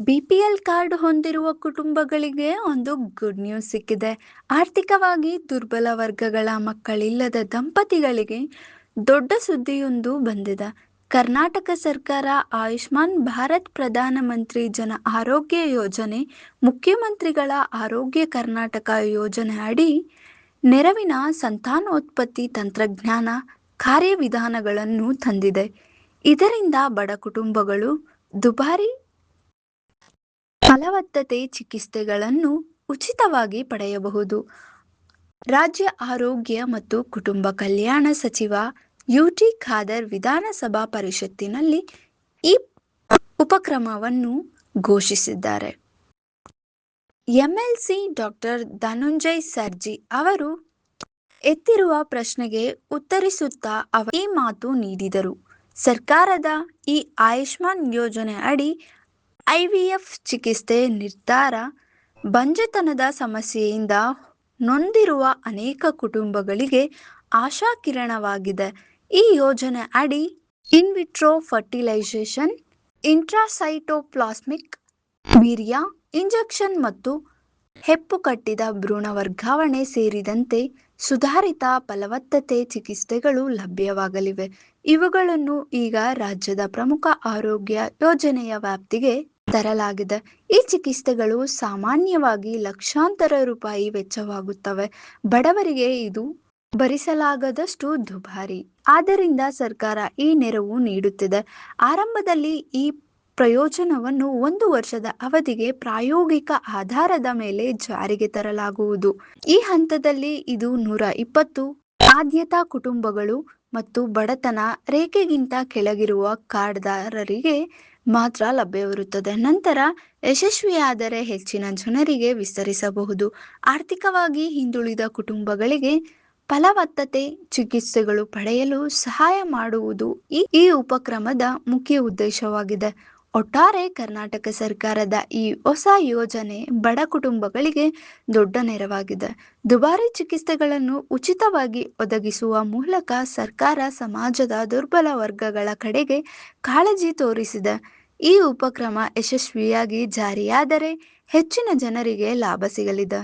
BPL card ಹೊಂದಿರುವ ಕುಟುಂಬಗಳಿಗೆ ಒಂದು ಗುಡ್ ನ್ಯೂಸ್ ಸಿಕ್ಕಿದೆ. ಆರ್ಥಿಕವಾಗಿ ದುರ್ಬಲ ವರ್ಗಗಳ ಮಕ್ಕಳಿಲ್ಲದ ದಂಪತಿಗಳಿಗೆ ದೊಡ್ಡ ಸುದ್ದಿಯೊಂದು ಬಂದಿದೆ. ಕರ್ನಾಟಕ ಸರ್ಕಾರ ಆಯುಷ್ಮಾನ್ ಭಾರತ್ ಪ್ರಧಾನಮಂತ್ರಿ ಜನ ಆರೋಗ್ಯ ಯೋಜನೆ, ಮುಖ್ಯಮಂತ್ರಿಗಳ ಆರೋಗ್ಯ ಕರ್ನಾಟಕ ಯೋಜನೆ ಅಡಿ ನೆರವಿನ ಸಂತಾನೋತ್ಪತ್ತಿ ತಂತ್ರಜ್ಞಾನ ಕಾರ್ಯವಿಧಾನಗಳನ್ನು ತಂದಿದೆ. ಇದರಿಂದ ಬಡ ಕುಟುಂಬಗಳು ದುಬಾರಿ ಫಲವತ್ತತೆ ಚಿಕಿತ್ಸೆಗಳನ್ನು ಉಚಿತವಾಗಿ ಪಡೆಯಬಹುದು. ರಾಜ್ಯ ಆರೋಗ್ಯ ಮತ್ತು ಕುಟುಂಬ ಕಲ್ಯಾಣ ಸಚಿವ ಯುಟಿ ಖಾದರ್ ವಿಧಾನಸಭಾ ಪರಿಷತ್ತಿನಲ್ಲಿ ಈ ಉಪಕ್ರಮವನ್ನು ಘೋಷಿಸಿದ್ದಾರೆ. ಎಂಎಲ್ಸಿ ಡಾಕ್ಟರ್ ಧನಂಜಯ್ ಸರ್ಜಿ ಅವರು ಎತ್ತಿರುವ ಪ್ರಶ್ನೆಗೆ ಉತ್ತರಿಸುತ್ತಾ ಅವರು ಈ ಮಾತು ನೀಡಿದರು. ಸರ್ಕಾರದ ಈ ಆಯುಷ್ಮಾನ್ ಯೋಜನೆ ಅಡಿ ಐವಿಎಫ್ ಚಿಕಿತ್ಸೆ ನಿರ್ಧಾರ ಬಂಜೆತನದ ಸಮಸ್ಯೆಯಿಂದ ನೊಂದಿರುವ ಅನೇಕ ಕುಟುಂಬಗಳಿಗೆ ಆಶಾಕಿರಣವಾಗಿದೆ. ಈ ಯೋಜನೆ ಅಡಿ ಇನ್ವಿಟ್ರೋ ಫರ್ಟಿಲೈಸೇಷನ್, ಇಂಟ್ರಾಸೈಟೋಪ್ಲಾಸ್ಮಿಕ್ ವೀರ್ಯ ಇಂಜೆಕ್ಷನ್ ಮತ್ತು ಹೆಪ್ಪುಕಟ್ಟಿದ ಭ್ರೂಣ ವರ್ಗಾವಣೆ ಸೇರಿದಂತೆ ಸುಧಾರಿತ ಫಲವತ್ತತೆ ಚಿಕಿತ್ಸೆಗಳು ಲಭ್ಯವಾಗಲಿವೆ. ಇವುಗಳನ್ನು ಈಗ ರಾಜ್ಯದ ಪ್ರಮುಖ ಆರೋಗ್ಯ ಯೋಜನೆಯ ವ್ಯಾಪ್ತಿಗೆ ತರಲಾಗಿದೆ. ಈ ಚಿಕಿತ್ಸೆಗಳು ಸಾಮಾನ್ಯವಾಗಿ ಲಕ್ಷಾಂತರ ರೂಪಾಯಿ ವೆಚ್ಚವಾಗುತ್ತವೆ. ಬಡವರಿಗೆ ಇದು ಭರಿಸಲಾಗದಷ್ಟು ದುಬಾರಿ. ಆದ್ದರಿಂದ ಸರ್ಕಾರ ಈ ನೆರವು ನೀಡುತ್ತಿದೆ. ಆರಂಭದಲ್ಲಿ ಈ ಪ್ರಯೋಜನವನ್ನು 1 ವರ್ಷದ ಅವಧಿಗೆ ಪ್ರಾಯೋಗಿಕ ಆಧಾರದ ಮೇಲೆ ಜಾರಿಗೆ ತರಲಾಗುವುದು. ಈ ಹಂತದಲ್ಲಿ ಇದು 120 ಆದ್ಯತಾ ಕುಟುಂಬಗಳು ಮತ್ತು ಬಡತನ ರೇಖೆಗಿಂತ ಕೆಳಗಿರುವ ಕಾರ್ಡ್ದಾರರಿಗೆ ಮಾತ್ರ ಲಭ್ಯವಿರುತ್ತದೆ. ನಂತರ ಯಶಸ್ವಿಯಾದರೆ ಹೆಚ್ಚಿನ ಜನರಿಗೆ ವಿಸ್ತರಿಸಬಹುದು. ಆರ್ಥಿಕವಾಗಿ ಹಿಂದುಳಿದ ಕುಟುಂಬಗಳಿಗೆ ಫಲವತ್ತತೆ ಚಿಕಿತ್ಸೆಗಳು ಪಡೆಯಲು ಸಹಾಯ ಮಾಡುವುದು ಈ ಉಪಕ್ರಮದ ಮುಖ್ಯ ಉದ್ದೇಶವಾಗಿದೆ. ಒಟ್ಟಾರೆ ಕರ್ನಾಟಕ ಸರ್ಕಾರದ ಈ ಹೊಸ ಯೋಜನೆ ಬಡ ಕುಟುಂಬಗಳಿಗೆ ದೊಡ್ಡ ನೆರವಾಗಿದೆ. ದುಬಾರಿ ಚಿಕಿತ್ಸೆಗಳನ್ನು ಉಚಿತವಾಗಿ ಒದಗಿಸುವ ಮೂಲಕ ಸರ್ಕಾರ ಸಮಾಜದ ದುರ್ಬಲ ವರ್ಗಗಳ ಕಡೆಗೆ ಕಾಳಜಿ ತೋರಿಸಿದೆ. ಈ ಉಪಕ್ರಮ ಯಶಸ್ವಿಯಾಗಿ ಜಾರಿಯಾದರೆ ಹೆಚ್ಚಿನ ಜನರಿಗೆ ಲಾಭ ಸಿಗಲಿದೆ.